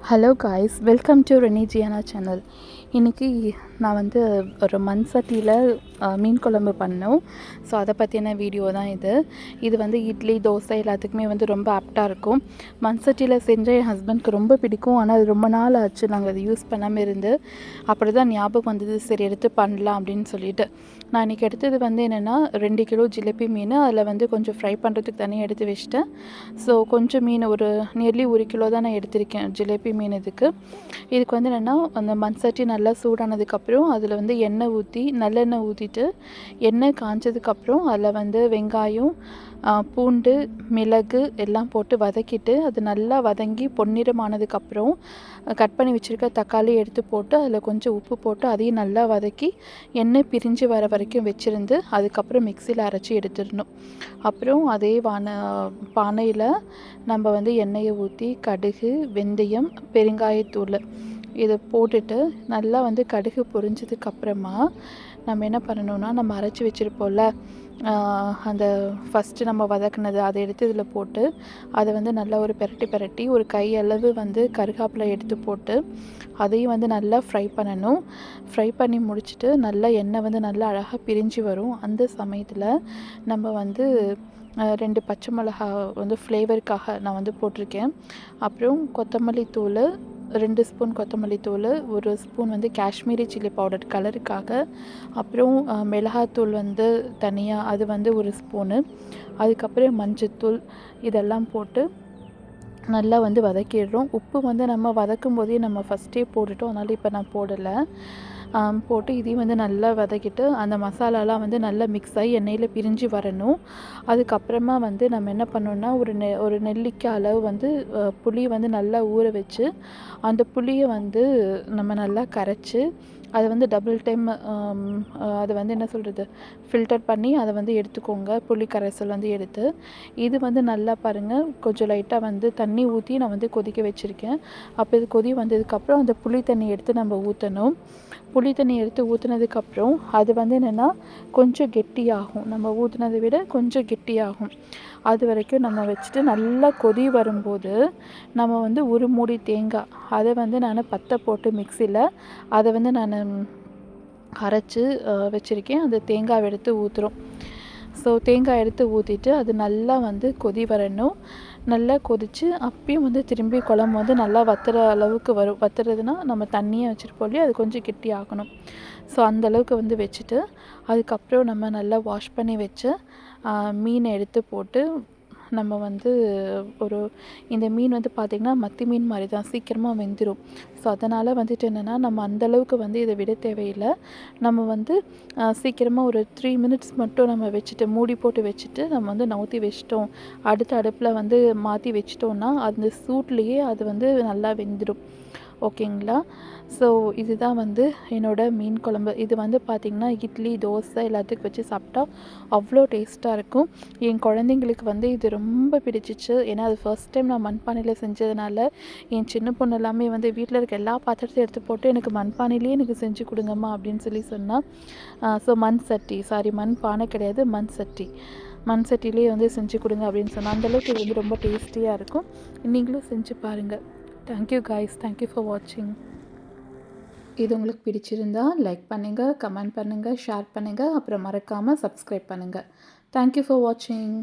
Hello guys, welcome to Rennie ஜியானா channel. இன்றைக்கி நான் வந்து ஒரு மண் சட்டியில் மீன் குழம்பு பண்ணோம். ஸோ அதை பற்றின வீடியோ தான் இது வந்து இட்லி, தோசை எல்லாத்துக்குமே வந்து ரொம்ப ஆப்டாக இருக்கும். மண் சட்டியில் செஞ்ச என் ஹஸ்பண்ட்க்கு ரொம்ப பிடிக்கும். ஆனால் அது ரொம்ப நாள் ஆச்சு நாங்கள் அதை யூஸ் பண்ணாமல் இருந்து. அப்படி தான் ஞாபகம் வந்தது, சரி எடுத்து பண்ணலாம் அப்படின்னு சொல்லிட்டு. நான் இன்றைக்கி எடுத்தது வந்து என்னென்னா 2 கிலோ ஜிலேபி மீன். அதில் வந்து கொஞ்சம் ஃப்ரை பண்ணுறதுக்கு தனியாக எடுத்து வச்சிட்டேன். ஸோ கொஞ்சம் மீன் ஒரு நியர்லி 1 கிலோ தான் நான் எடுத்திருக்கேன் ஜிலேபி மீன். இதுக்கு வந்து என்னென்னா, அந்த மண் சட்டி நல்லா சூடானதுக்கப்புறம் அதில் வந்து எண்ணெய் ஊற்றி, நல்லெண்ணெய் ஊற்றிட்டு எண்ணெய் காஞ்சதுக்கப்புறம் அதில் வந்து வெங்காயம், பூண்டு, மிளகு எல்லாம் போட்டு வதக்கிட்டு, அது நல்லா வதங்கி பொன்னிறமானதுக்கப்புறம் கட் பண்ணி வச்சுருக்க தக்காளி எடுத்து போட்டு அதில் கொஞ்சம் உப்பு போட்டு அதையும் நல்லா வதக்கி எண்ணெய் பிரிஞ்சு வர வரைக்கும் வச்சுருந்து அதுக்கப்புறம் மிக்சியில் அரைச்சி எடுத்துடணும். அப்புறம் அதே பானையில் நம்ம வந்து எண்ணெயை ஊற்றி கடுகு, வெந்தயம், பெருங்காயத்தூள் இதை போட்டுட்டு நல்லா வந்து கடுகு பொரிஞ்சதுக்கப்புறமா நம்ம என்ன பண்ணணும்னா, நம்ம அரைச்சி வச்சுருப்போம்ல அந்த ஃபஸ்ட்டு நம்ம வதக்குனது அதை எடுத்து இதில் போட்டு அதை வந்து நல்லா ஒரு பெரட்டி ஒரு கையளவு வந்து கருகாப்பிலை எடுத்து போட்டு அதையும் வந்து நல்லா ஃப்ரை பண்ணணும். ஃப்ரை பண்ணி முடிச்சுட்டு நல்லா எண்ணெய் வந்து நல்லா அழகாக பிரிஞ்சு வரும். அந்த சமயத்தில் நம்ம வந்து 2 பச்சை மிளகா வந்து ஃப்ளேவருக்காக நான் வந்து போட்டிருக்கேன். அப்புறம் கொத்தமல்லி தூள், 2 ஸ்பூன் கொத்தமல்லி தூள், 1 ஸ்பூன் வந்து காஷ்மீரி சில்லி பவுடர் கலருக்காக, அப்புறம் மிளகாத்தூள் வந்து தனியாக அது வந்து 1 ஸ்பூனு, அதுக்கப்புறம் மஞ்சத்தூள் இதெல்லாம் போட்டு நல்லா வந்து வதக்கிடுறோம். உப்பு வந்து நம்ம வதக்கும் போதே நம்ம ஃபஸ்ட்டே போட்டுட்டோம், அதனால் இப்போ நான் போடலை. போட்டு இதையும் வந்து நல்லா வதக்கிட்டு அந்த மசாலாலாம் வந்து நல்லா மிக்ஸ் ஆகி எண்ணெயில் பிரிஞ்சு வரணும். அதுக்கப்புறமா வந்து நம்ம என்ன பண்ணோன்னா, ஒரு நெல்லிக்காய் அளவு வந்து புளி வந்து நல்லா ஊற வச்சு அந்த புளியை வந்து நம்ம நல்லா கரைச்சி அதை வந்து டபுள் டைம் அதை வந்து என்ன சொல்கிறது, ஃபில்டர் பண்ணி அதை வந்து எடுத்துக்கோங்க. புளி கரைசல் வந்து எடுத்து இது வந்து நல்லா பாருங்கள், கொஞ்சம் லைட்டாக வந்து தண்ணி ஊற்றி நான் வந்து கொதிக்க வச்சுருக்கேன். அப்போ இது கொதி வந்ததுக்கப்புறம் அந்த புளி தண்ணி எடுத்து நம்ம ஊற்றணும். புளி தண்ணி எடுத்து ஊற்றுனதுக்கப்புறம் அது வந்து என்னென்னா கொஞ்சம் கெட்டியாகும். நம்ம ஊற்றுனதை விட கொஞ்சம் கெட்டியாகும். அது வரைக்கும் நம்ம வச்சுட்டு நல்லா கொதி வரும்போது நம்ம வந்து ஒரு மூடி தேங்காய் அதை வந்து நான் பத்தை போட்டு மிக்சியில் அதை வந்து நான் அரைச்சி வச்சுருக்கேன். அந்த தேங்காவை எடுத்து ஊற்றுறோம். ஸோ தேங்காய் எடுத்து ஊற்றிட்டு அது நல்லா வந்து கொதி வரணும். நல்லா கொதித்து அப்பயும் வந்து திரும்பி குழம்பு வந்து நல்லா வற்றுற அளவுக்கு வரும். வற்றுறதுனா நம்ம தண்ணியை வச்சுருப்போம் இல்லையா, அது கொஞ்சம் கெட்டி ஆகணும். ஸோ அந்தளவுக்கு வந்து வச்சுட்டு அதுக்கப்புறம் நம்ம நல்லா வாஷ் பண்ணி வச்சு மீனை எடுத்து போட்டு நம்ம வந்து இந்த மீன் வந்து பார்த்திங்கன்னா மத்தி மீன் மாதிரி தான், சீக்கிரமாக வெந்துடும். ஸோ அதனால் வந்துட்டு என்னென்னா, நம்ம அந்தளவுக்கு வந்து இதை விட தேவையில்லை. நம்ம வந்து சீக்கிரமாக ஒரு 3 மினிட்ஸ் மட்டும் நம்ம வச்சுட்டு மூடி போட்டு வச்சுட்டு நம்ம வந்து நவுத்தி வச்சிட்டோம், அடுத்த அடுப்பில் வந்து மாற்றி வச்சிட்டோன்னா அந்த சூட்லேயே அது வந்து நல்லா வெந்துடும். ஓகேங்களா? ஸோ இதுதான் வந்து என்னோடய மீன் குழம்பு. இது வந்து பார்த்திங்கன்னா இட்லி, தோசை எல்லாத்துக்கும் வச்சு சாப்பிட்டா அவ்வளோ டேஸ்ட்டாக இருக்கும். என் குழந்தைங்களுக்கு வந்து இது ரொம்ப பிடிச்சிச்சு. ஏன்னா அது ஃபர்ஸ்ட் டைம் நான் மண்பானையில் செஞ்சதுனால என் சின்ன பொண்ணு எல்லாமே வந்து வீட்டில் இருக்க எல்லா பாத்திரத்தையும் எடுத்து போட்டு எனக்கு மண்பானையிலேயே எனக்கு செஞ்சு கொடுங்கம்மா அப்படின்னு சொன்னால். ஸோ மண் பானை கிடையாது, மண் சட்டிலே வந்து செஞ்சு கொடுங்க அப்படின்னு சொன்னால் அந்தளவுக்கு இது வந்து ரொம்ப டேஸ்டியாக இருக்கும். நீங்களும் செஞ்சு பாருங்கள். தேங்க்யூ காய்ஸ், தேங்க்யூ ஃபார் வாட்சிங். இது உங்களுக்கு பிடிச்சிருந்தா லைக் பண்ணுங்கள், கமெண்ட் பண்ணுங்கள், ஷேர் பண்ணுங்கள், அப்புறம் மறக்காமல் சப்ஸ்கிரைப் பண்ணுங்கள். தேங்க்யூ ஃபார் வாட்சிங்.